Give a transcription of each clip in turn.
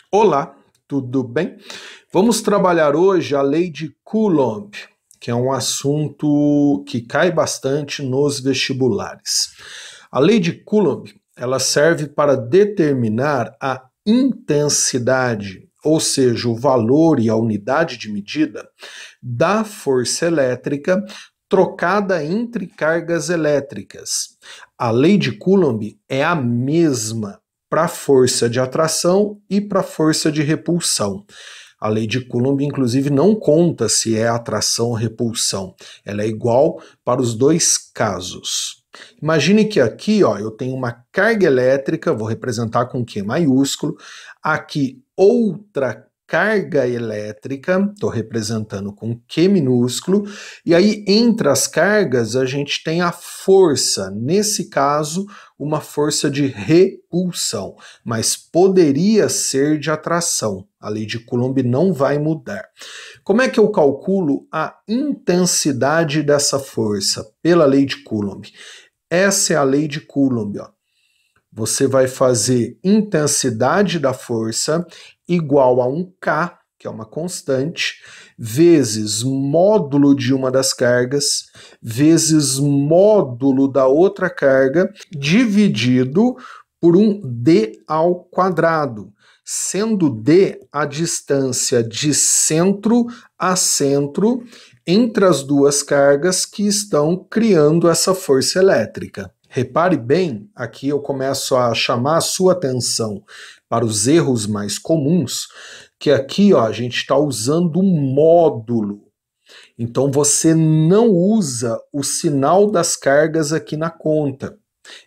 Olá, tudo bem? Vamos trabalhar hoje a lei de Coulomb, que é um assunto que cai bastante nos vestibulares. A lei de Coulomb, ela serve para determinar a intensidade, ou seja, o valor e a unidade de medida da força elétrica trocada entre cargas elétricas. A lei de Coulomb é a mesma para a força de atração e para a força de repulsão. A lei de Coulomb, inclusive, não conta se é atração ou repulsão. Ela é igual para os dois casos. Imagine que aqui, eu tenho uma carga elétrica, vou representar com Q maiúsculo, aqui outra carga elétrica, estou representando com Q minúsculo, e aí entre as cargas a gente tem a força, nesse caso, uma força de repulsão, mas poderia ser de atração. A lei de Coulomb não vai mudar. Como é que eu calculo a intensidade dessa força? Pela lei de Coulomb. Essa é a lei de Coulomb, Você vai fazer intensidade da força igual a 1K, que é uma constante, vezes módulo de uma das cargas, vezes módulo da outra carga, dividido por um d ao quadrado, sendo d a distância de centro a centro entre as duas cargas que estão criando essa força elétrica. Repare bem, aqui eu começo a chamar a sua atenção para os erros mais comuns, que aqui a gente está usando um módulo. Então você não usa o sinal das cargas aqui na conta.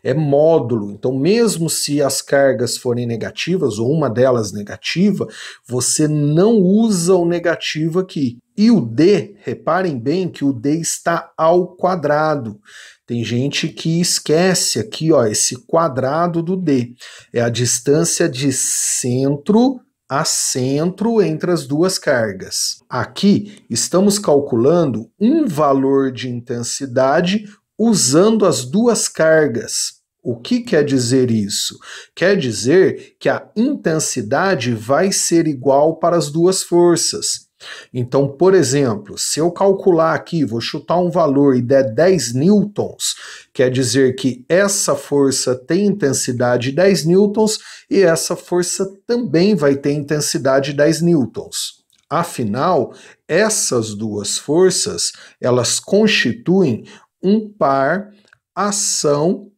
É módulo. Então, mesmo se as cargas forem negativas, ou uma delas negativa, você não usa o negativo aqui. E o D, reparem bem que o D está ao quadrado. Tem gente que esquece aqui, esse quadrado do D. É a distância de centro a centro entre as duas cargas. Aqui estamos calculando um valor de intensidade usando as duas cargas. O que quer dizer isso? Quer dizer que a intensidade vai ser igual para as duas forças. Então, por exemplo, se eu calcular aqui, vou chutar um valor e der 10 newtons, quer dizer que essa força tem intensidade 10 newtons e essa força também vai ter intensidade 10 newtons. Afinal, essas duas forças, elas constituem um par ação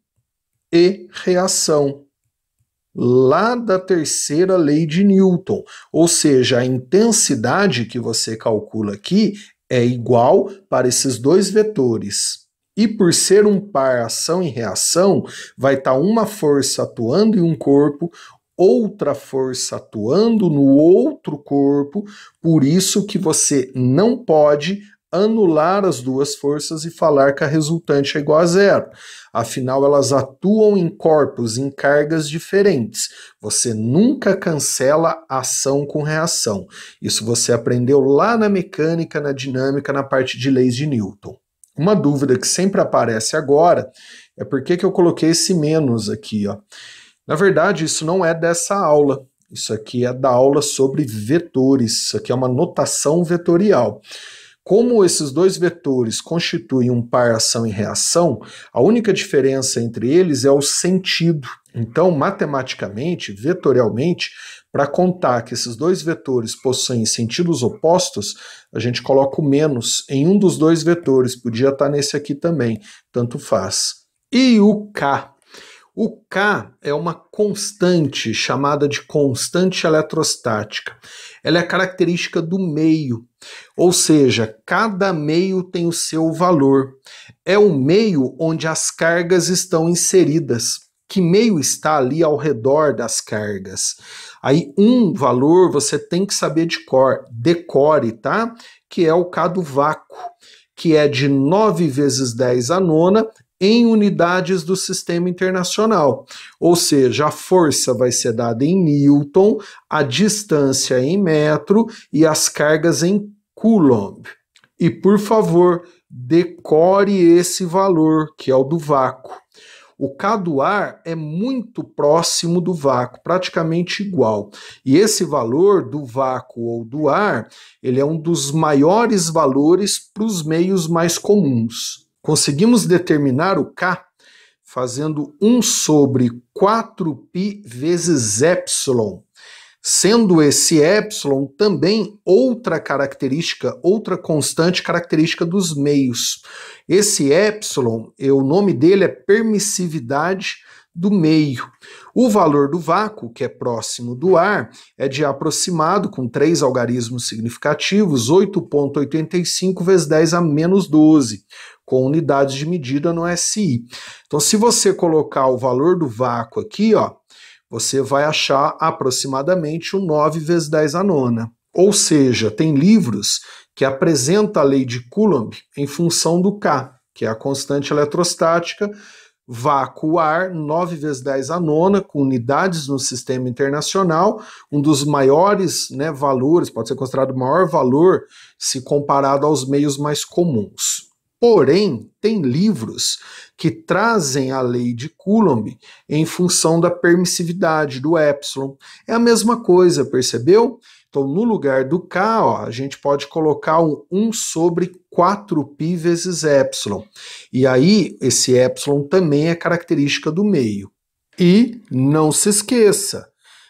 e reação, lá da terceira lei de Newton, ou seja, a intensidade que você calcula aqui é igual para esses dois vetores. E por ser um par ação e reação, vai estar uma força atuando em um corpo, outra força atuando no outro corpo, por isso que você não pode anular as duas forças e falar que a resultante é igual a zero. Afinal, elas atuam em corpos, em cargas diferentes. Você nunca cancela ação com reação. Isso você aprendeu lá na mecânica, na dinâmica, na parte de leis de Newton. Uma dúvida que sempre aparece agora é por que eu coloquei esse menos aqui, Na verdade, isso não é dessa aula. Isso aqui é da aula sobre vetores. Isso aqui é uma notação vetorial. Como esses dois vetores constituem um par ação e reação, a única diferença entre eles é o sentido. Então, matematicamente, vetorialmente, para contar que esses dois vetores possuem sentidos opostos, a gente coloca o menos em um dos dois vetores, podia estar nesse aqui também, tanto faz. E o K? O K é uma constante chamada de constante eletrostática. Ela é característica do meio, ou seja, cada meio tem o seu valor. É o meio onde as cargas estão inseridas. Que meio está ali ao redor das cargas? Aí um valor você tem que saber de cor, decore, tá? Que é o K do vácuo, que é de 9 vezes 10 a nona, em unidades do sistema internacional. Ou seja, a força vai ser dada em Newton, a distância em metro e as cargas em Coulomb. E, por favor, decore esse valor, que é o do vácuo. O K do ar é muito próximo do vácuo, praticamente igual. E esse valor do vácuo ou do ar, ele é um dos maiores valores para os meios mais comuns. Conseguimos determinar o K fazendo 1 sobre 4π vezes epsilon, sendo esse epsilon também outra característica, outra constante característica dos meios. Esse epsilon, o nome dele é permissividade do meio. O valor do vácuo, que é próximo do ar, é de aproximado, com 3 algarismos significativos, 8,85 vezes 10 a menos 12, com unidades de medida no SI. Então, se você colocar o valor do vácuo aqui, ó, você vai achar aproximadamente o 9 vezes 10 a nona. Ou seja, tem livros que apresentam a lei de Coulomb em função do K, que é a constante eletrostática, vácuo ar, 9 vezes 10 a nona, com unidades no sistema internacional, um dos maiores, né, valores, pode ser considerado o maior valor se comparado aos meios mais comuns. Porém, tem livros que trazem a lei de Coulomb em função da permissividade do epsilon. É a mesma coisa, percebeu? Então, no lugar do K, ó, a gente pode colocar um 1 sobre 4π vezes epsilon. E aí, esse epsilon também é característica do meio. E não se esqueça,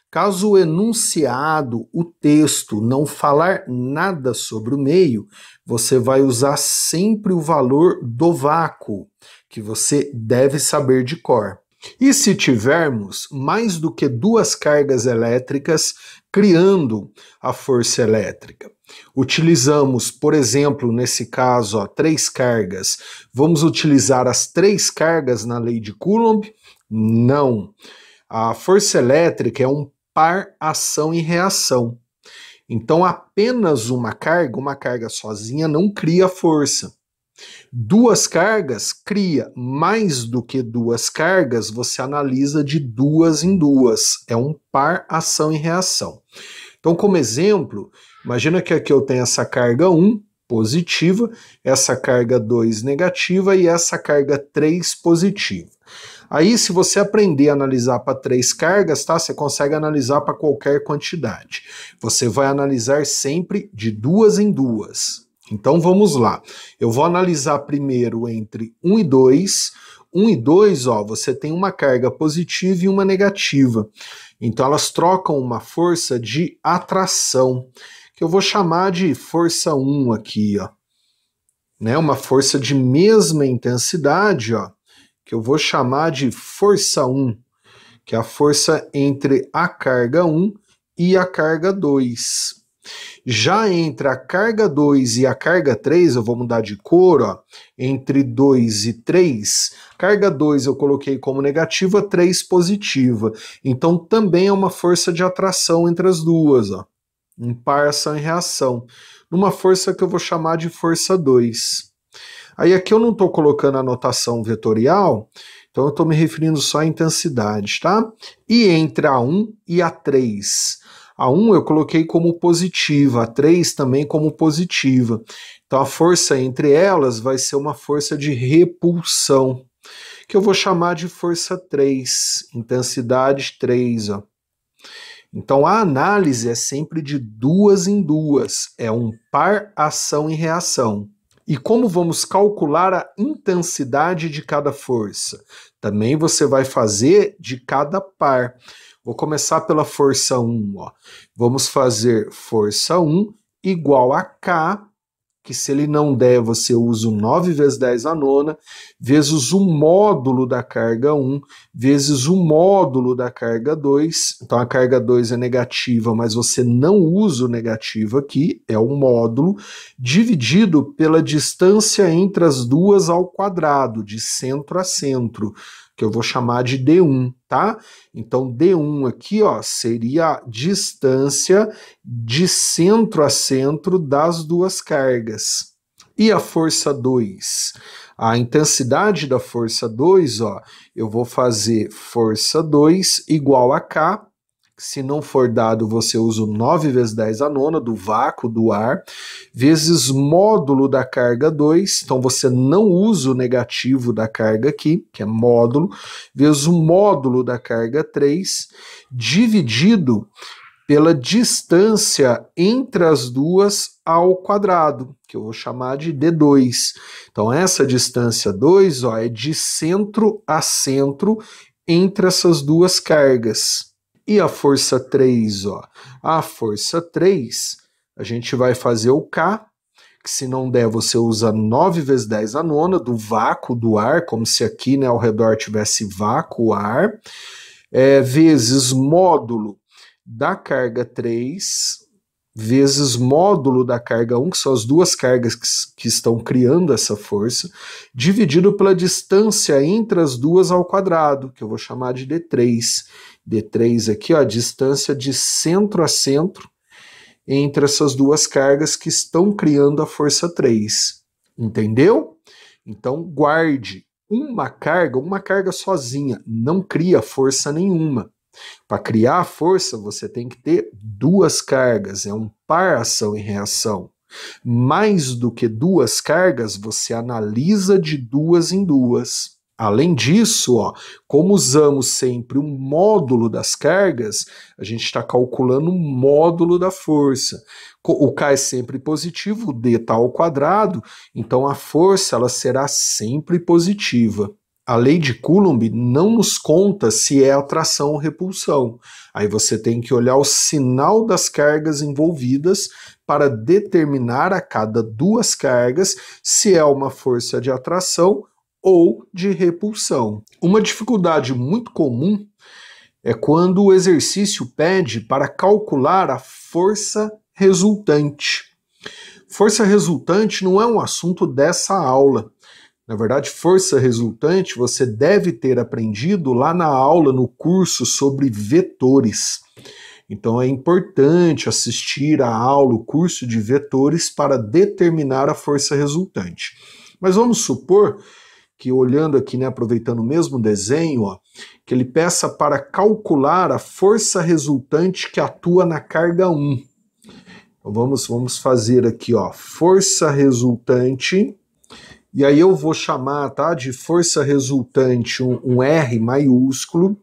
caso o enunciado, o texto, não falar nada sobre o meio, você vai usar sempre o valor do vácuo, que você deve saber de cor. E se tivermos mais do que 2 cargas elétricas criando a força elétrica? Utilizamos, por exemplo, nesse caso, ó, 3 cargas. Vamos utilizar as 3 cargas na lei de Coulomb? Não. A força elétrica é um par ação e reação. Então, apenas uma carga sozinha não cria força. 2 cargas cria. Mais do que 2 cargas, você analisa de 2 em 2. É um par ação e reação. Então, como exemplo, imagina que aqui eu tenho essa carga 1 positiva, essa carga 2 negativa e essa carga 3 positiva. Aí, se você aprender a analisar para 3 cargas, tá? Você consegue analisar para qualquer quantidade. Você vai analisar sempre de 2 em 2. Então, vamos lá. Eu vou analisar primeiro entre 1 e 2. 1 e 2, ó, você tem uma carga positiva e uma negativa. Então, elas trocam uma força de atração, que eu vou chamar de força 1 aqui, ó. Né? Uma força de mesma intensidade, ó, que eu vou chamar de força 1, que é a força entre a carga 1 e a carga 2. Já entre a carga 2 e a carga 3, eu vou mudar de cor, ó, entre 2 e 3, carga 2 eu coloquei como negativa, 3 positiva. Então também é uma força de atração entre as duas, ó, um par ação e reação, numa força que eu vou chamar de força 2. Aí aqui eu não estou colocando a notação vetorial, então eu estou me referindo só à intensidade, tá? E entre a 1 e a 3. A 1 eu coloquei como positiva, a 3 também como positiva. Então a força entre elas vai ser uma força de repulsão, que eu vou chamar de força 3, intensidade 3, ó. Então a análise é sempre de 2 em 2, é um par ação e reação. E como vamos calcular a intensidade de cada força? Também você vai fazer de cada par. Vou começar pela força 1. Ó. Vamos fazer força 1 igual a K, que se ele não der, você usa o 9 vezes 10 a nona, vezes o módulo da carga 1, vezes o módulo da carga 2. Então a carga 2 é negativa, mas você não usa o negativo aqui, é o módulo, dividido pela distância entre as duas ao quadrado, de centro a centro, que eu vou chamar de D1, tá? Então, D1 aqui, ó, seria a distância de centro a centro das duas cargas. E a força 2? A intensidade da força 2, ó, eu vou fazer força 2 igual a K, que Se não for dado, você usa o 9 vezes 10 a nona do vácuo do ar, vezes módulo da carga 2, então você não usa o negativo da carga aqui, que é módulo, vezes o módulo da carga 3, dividido pela distância entre as duas ao quadrado, que eu vou chamar de D2. Então essa distância 2, ó, é de centro a centro entre essas duas cargas. E a força 3, ó, a força 3, a gente vai fazer o K, que se não der você usa 9 vezes 10 a nona do vácuo do ar, como se aqui, né, ao redor tivesse vácuo ar, vezes módulo da carga 3, vezes módulo da carga 1, que são as duas cargas que estão criando essa força, dividido pela distância entre as duas ao quadrado, que eu vou chamar de D3. D3 aqui, ó, a distância de centro a centro entre essas duas cargas que estão criando a força 3. Entendeu? Então, guarde, uma carga sozinha não cria força nenhuma. Para criar a força, você tem que ter duas cargas, é um par ação e reação. Mais do que duas cargas, você analisa de duas em duas. Além disso, ó, como usamos sempre o módulo das cargas, a gente está calculando o módulo da força. O K é sempre positivo, o D está ao quadrado, então a força ela será sempre positiva. A lei de Coulomb não nos conta se é atração ou repulsão. Aí você tem que olhar o sinal das cargas envolvidas para determinar a cada duas cargas se é uma força de atração ou de repulsão. Uma dificuldade muito comum é quando o exercício pede para calcular a força resultante. Força resultante não é um assunto dessa aula. Na verdade, força resultante você deve ter aprendido lá na aula, no curso sobre vetores. Então é importante assistir a aula, o curso de vetores, para determinar a força resultante. Mas vamos supor que, olhando aqui, né, aproveitando o mesmo desenho, ó, que ele peça para calcular a força resultante que atua na carga 1. Então vamos fazer aqui, ó, força resultante. E aí eu vou chamar, tá, de força resultante um R maiúsculo,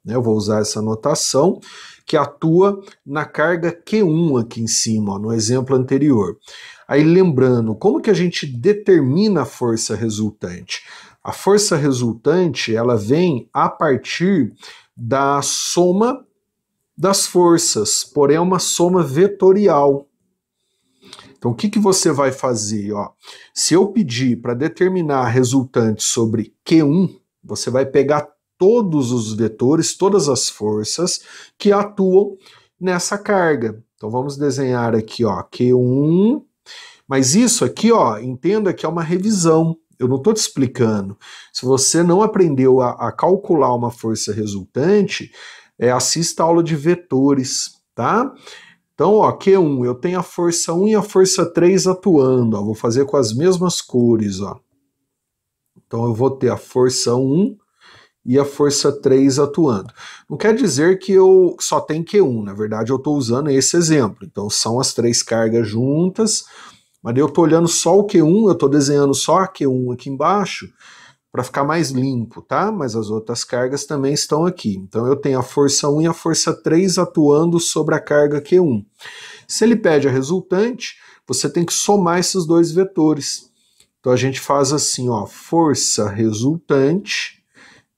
né, eu vou usar essa notação, que atua na carga Q1 aqui em cima, ó, no exemplo anterior. Aí lembrando, como que a gente determina a força resultante? A força resultante, ela vem a partir da soma das forças, porém é uma soma vetorial. Então, o que você vai fazer? Ó? Se eu pedir para determinar a resultante sobre Q1, você vai pegar todos os vetores, todas as forças que atuam nessa carga. Então, vamos desenhar aqui, ó, Q1, mas isso aqui, ó, entenda que é uma revisão. Eu não estou te explicando. Se você não aprendeu a calcular uma força resultante, assista a aula de vetores, tá? Então, ó, Q1, eu tenho a força 1 e a força 3 atuando, ó, vou fazer com as mesmas cores, ó. Então eu vou ter a força 1 e a força 3 atuando. Não quer dizer que eu só tenho Q1, na verdade eu estou usando esse exemplo. Então são as três cargas juntas, mas eu estou olhando só o Q1, eu estou desenhando só a Q1 aqui embaixo, para ficar mais limpo, tá? Mas as outras cargas também estão aqui. Então eu tenho a força 1 e a força 3 atuando sobre a carga Q1. Se ele pede a resultante, você tem que somar esses dois vetores. Então a gente faz assim, ó, força resultante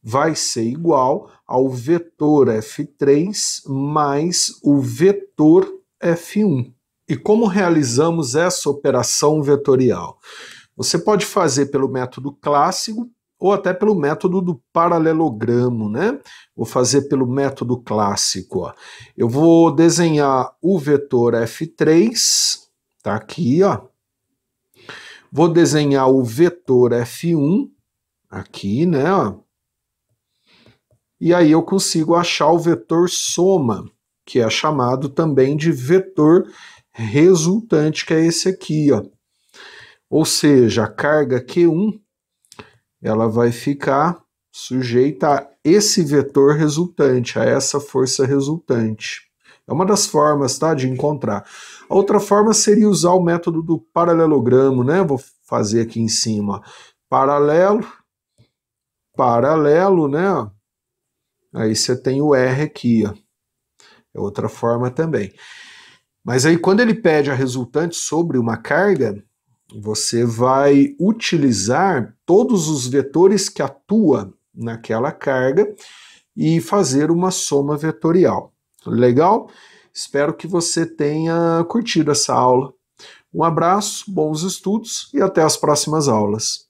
vai ser igual ao vetor F3 mais o vetor F1. E como realizamos essa operação vetorial? Você pode fazer pelo método clássico, ou até pelo método do paralelogramo, né? Vou fazer pelo método clássico, ó. Eu vou desenhar o vetor F3, tá aqui, ó. Vou desenhar o vetor F1, aqui, né, ó. E aí eu consigo achar o vetor soma, que é chamado também de vetor resultante, que é esse aqui, ó. Ou seja, a carga Q1, ela vai ficar sujeita a esse vetor resultante, a essa força resultante. É uma das formas, tá, de encontrar. A outra forma seria usar o método do paralelogramo, né? Vou fazer aqui em cima, paralelo, paralelo, né? Aí você tem o R aqui, ó. É outra forma também. Mas aí quando ele pede a resultante sobre uma carga, você vai utilizar todos os vetores que atuam naquela carga e fazer uma soma vetorial. Legal? Espero que você tenha curtido essa aula. Um abraço, bons estudos e até as próximas aulas.